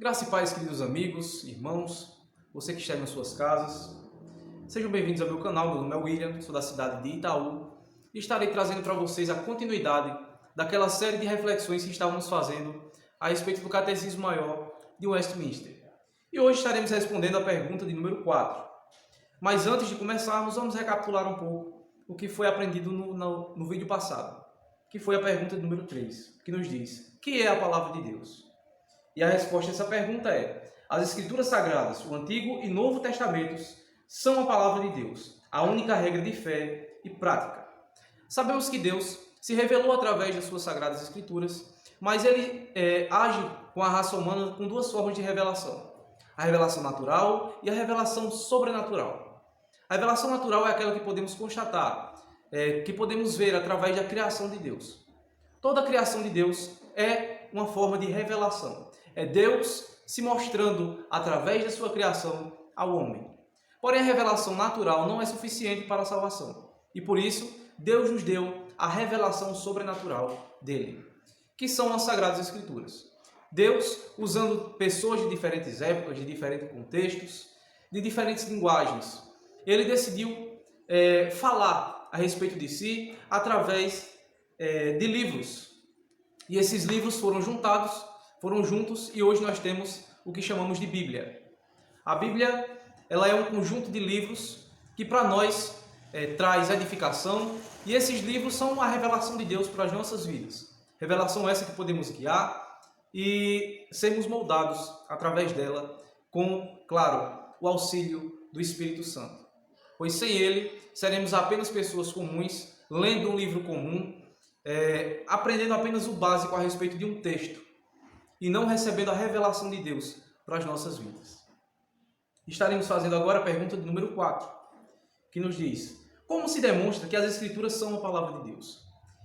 Graça e paz, queridos amigos, irmãos, você que está nas suas casas. Sejam bem-vindos ao meu canal. Meu nome é William, sou da cidade de Itaú e estarei trazendo para vocês a continuidade daquela série de reflexões que estávamos fazendo a respeito do Catecismo Maior de Westminster. E hoje estaremos respondendo a pergunta de número 4. Mas antes de começarmos, vamos recapitular um pouco o que foi aprendido no vídeo passado, que foi a pergunta de número 3, que nos diz: o que é a Palavra de Deus? E a resposta a essa pergunta é: as Escrituras Sagradas, o Antigo e Novo Testamentos, são a Palavra de Deus, a única regra de fé e prática. Sabemos que Deus se revelou através das suas Sagradas Escrituras, mas Ele age com a raça humana com duas formas de revelação: a revelação natural e a revelação sobrenatural. A revelação natural é aquela que podemos constatar, que podemos ver através da criação de Deus. Toda a criação de Deus é uma forma de revelação. É Deus se mostrando através da sua criação ao homem. Porém, a revelação natural não é suficiente para a salvação. E por isso, Deus nos deu a revelação sobrenatural dele, que são as Sagradas Escrituras. Deus, usando pessoas de diferentes épocas, de diferentes contextos, de diferentes linguagens, ele decidiu falar a respeito de si através de livros. E esses livros foram juntos e hoje nós temos o que chamamos de Bíblia. A Bíblia, ela é um conjunto de livros que para nós traz edificação, e esses livros são a revelação de Deus para as nossas vidas. Revelação essa que podemos guiar e sermos moldados através dela com, claro, o auxílio do Espírito Santo. Pois sem ele, seremos apenas pessoas comuns, lendo um livro comum, aprendendo apenas o básico a respeito de um texto e não recebendo a revelação de Deus para as nossas vidas. Estaremos fazendo agora a pergunta de número 4, que nos diz: como se demonstra que as Escrituras são a Palavra de Deus?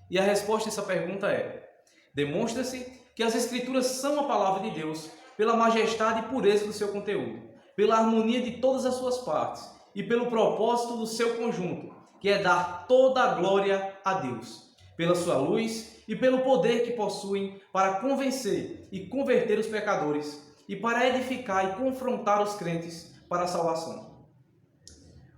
E a resposta a essa pergunta é: demonstra-se que as Escrituras são a Palavra de Deus pela majestade e pureza do seu conteúdo, pela harmonia de todas as suas partes e pelo propósito do seu conjunto, que é dar toda a glória a Deus, pela sua luz e pelo poder que possuem para convencer e converter os pecadores e para edificar e confrontar os crentes para a salvação.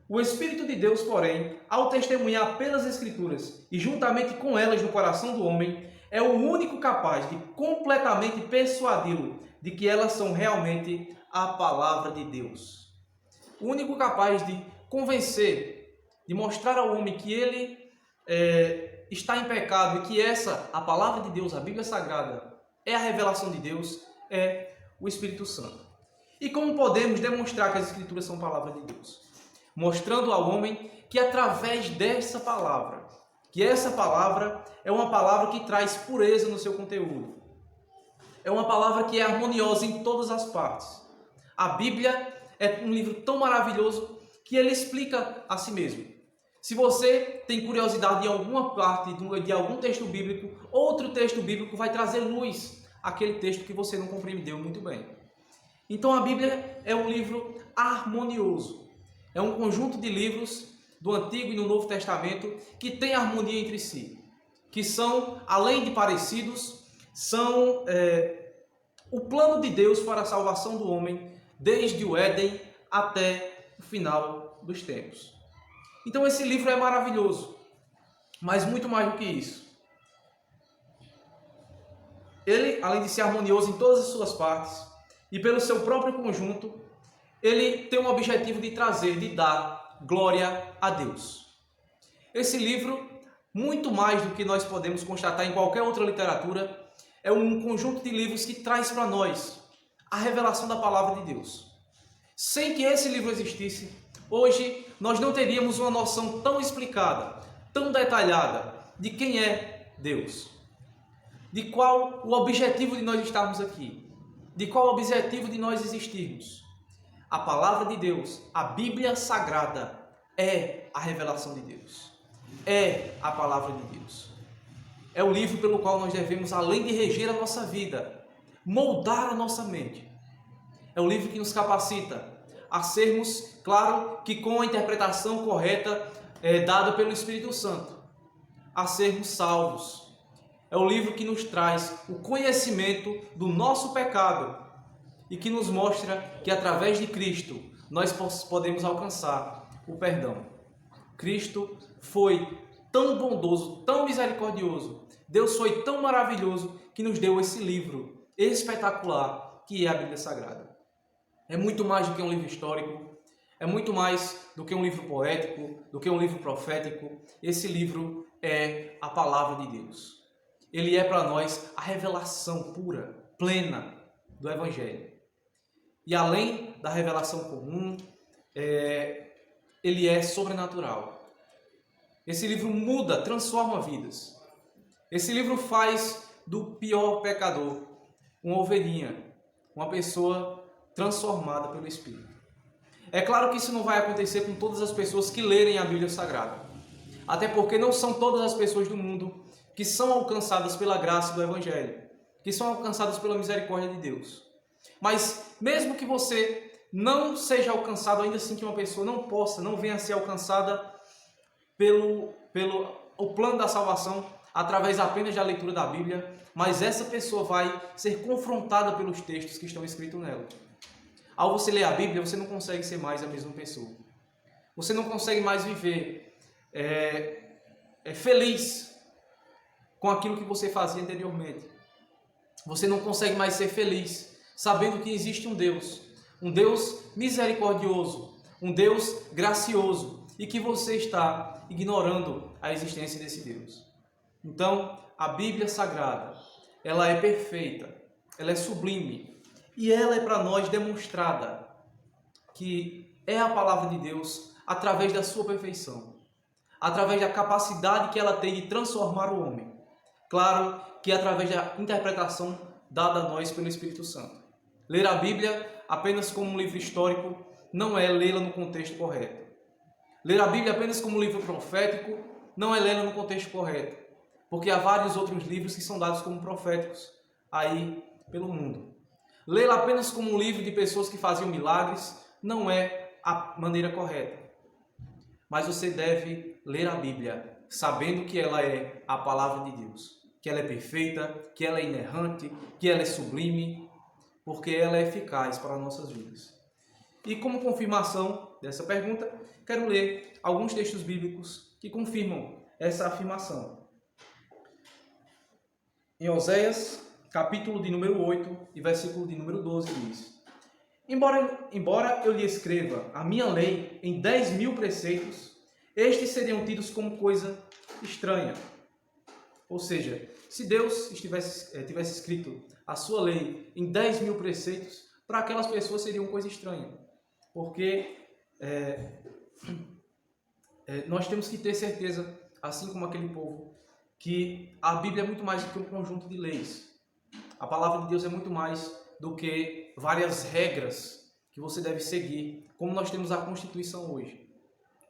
O Espírito de Deus, porém, ao testemunhar pelas Escrituras e juntamente com elas no coração do homem, é o único capaz de completamente persuadi-lo de que elas são realmente a Palavra de Deus. O único capaz de convencer, de mostrar ao homem que ele está em pecado e que a Palavra de Deus, a Bíblia Sagrada, é a revelação de Deus, é o Espírito Santo. E como podemos demonstrar que as Escrituras são Palavra de Deus? Mostrando ao homem que através dessa palavra, que essa palavra é uma palavra que traz pureza no seu conteúdo. É uma palavra que é harmoniosa em todas as partes. A Bíblia é um livro tão maravilhoso que ele explica a si mesmo. Se você tem curiosidade em alguma parte de algum texto bíblico, outro texto bíblico vai trazer luz àquele texto que você não compreendeu muito bem. Então a Bíblia é um livro harmonioso. É um conjunto de livros do Antigo e do Novo Testamento que tem harmonia entre si. Que são, além de parecidos, são o plano de Deus para a salvação do homem, desde o Éden até o final dos tempos. Então esse livro é maravilhoso, mas muito mais do que isso. Ele, além de ser harmonioso em todas as suas partes e pelo seu próprio conjunto, ele tem um objetivo de trazer, de dar glória a Deus. Esse livro, muito mais do que nós podemos constatar em qualquer outra literatura, é um conjunto de livros que traz para nós a revelação da Palavra de Deus. Sem que esse livro existisse, hoje nós não teríamos uma noção tão explicada, tão detalhada de quem é Deus, de qual o objetivo de nós estarmos aqui, de qual o objetivo de nós existirmos. A Palavra de Deus, a Bíblia Sagrada, é a revelação de Deus, é a Palavra de Deus. É o livro pelo qual nós devemos, além de reger a nossa vida, moldar a nossa mente. É o livro que nos capacita a sermos, claro, que com a interpretação correta dada pelo Espírito Santo, a sermos salvos. É o livro que nos traz o conhecimento do nosso pecado e que nos mostra que através de Cristo nós podemos alcançar o perdão. Cristo foi tão bondoso, tão misericordioso, Deus foi tão maravilhoso que nos deu esse livro espetacular que é a Bíblia Sagrada. É muito mais do que um livro histórico, é muito mais do que um livro poético, do que um livro profético. Esse livro é a palavra de Deus. Ele é para nós a revelação pura, plena do Evangelho. E além da revelação comum, ele é sobrenatural. Esse livro muda, transforma vidas. Esse livro faz do pior pecador uma ovelhinha, uma pessoa transformada pelo Espírito. É claro que isso não vai acontecer com todas as pessoas que lerem a Bíblia Sagrada. Até porque não são todas as pessoas do mundo que são alcançadas pela graça do Evangelho, que são alcançadas pela misericórdia de Deus. Mas mesmo que você não seja alcançado, ainda assim que uma pessoa não venha a ser alcançada pelo plano da salvação, através apenas da leitura da Bíblia, mas essa pessoa vai ser confrontada pelos textos que estão escritos nela. Ao você ler a Bíblia, você não consegue ser mais a mesma pessoa. Você não consegue mais viver feliz com aquilo que você fazia anteriormente. Você não consegue mais ser feliz sabendo que existe um Deus misericordioso, um Deus gracioso e que você está ignorando a existência desse Deus. Então, a Bíblia Sagrada, ela é perfeita, ela é sublime e ela é para nós demonstrada que é a palavra de Deus através da sua perfeição, através da capacidade que ela tem de transformar o homem. Claro que através da interpretação dada a nós pelo Espírito Santo. Ler a Bíblia apenas como um livro histórico não é lê-la no contexto correto. Ler a Bíblia apenas como um livro profético não é lê-la no contexto correto, porque há vários outros livros que são dados como proféticos aí pelo mundo. Lê-la apenas como um livro de pessoas que faziam milagres não é a maneira correta. Mas você deve ler a Bíblia sabendo que ela é a palavra de Deus, que ela é perfeita, que ela é inerrante, que ela é sublime, porque ela é eficaz para as nossas vidas. E como confirmação dessa pergunta, quero ler alguns textos bíblicos que confirmam essa afirmação. Em Oséias, capítulo de número 8 e versículo de número 12 diz: Embora eu lhe escreva a minha lei em 10.000 preceitos, estes seriam tidos como coisa estranha. Ou seja, se Deus tivesse escrito a sua lei em 10.000 preceitos, para aquelas pessoas seria uma coisa estranha. Porque nós temos que ter certeza, assim como aquele povo, que a Bíblia é muito mais do que um conjunto de leis. A palavra de Deus é muito mais do que várias regras que você deve seguir, como nós temos a Constituição hoje.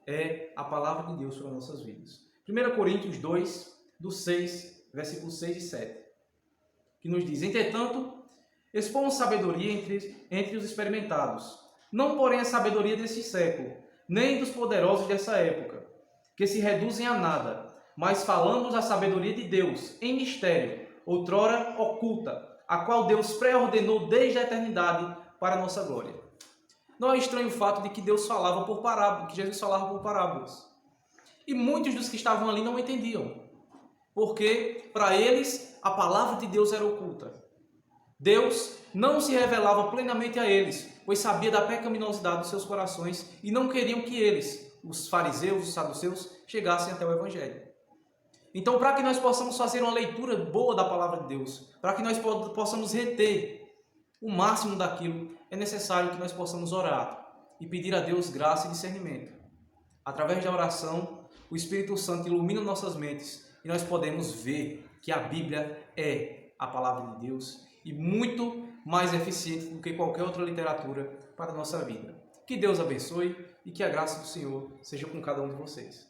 É a palavra de Deus para nossas vidas. 1 Coríntios 2, do 6, versículos 6 e 7, que nos diz: Entretanto, expomos sabedoria entre os experimentados, não porém a sabedoria desse século, nem dos poderosos dessa época, que se reduzem a nada, mas falamos a sabedoria de Deus em mistério, outrora oculta, a qual Deus pré-ordenou desde a eternidade para a nossa glória. Não é estranho o fato de que Deus falava por parábolas, que Jesus falava por parábolas. E muitos dos que estavam ali não entendiam, porque para eles a palavra de Deus era oculta. Deus não se revelava plenamente a eles, pois sabia da pecaminosidade dos seus corações e não queriam que eles, os fariseus, os saduceus, chegassem até o Evangelho. Então, para que nós possamos fazer uma leitura boa da palavra de Deus, para que nós possamos reter o máximo daquilo, é necessário que nós possamos orar e pedir a Deus graça e discernimento. Através da oração, o Espírito Santo ilumina nossas mentes e nós podemos ver que a Bíblia é a palavra de Deus e muito mais eficiente do que qualquer outra literatura para a nossa vida. Que Deus abençoe e que a graça do Senhor seja com cada um de vocês.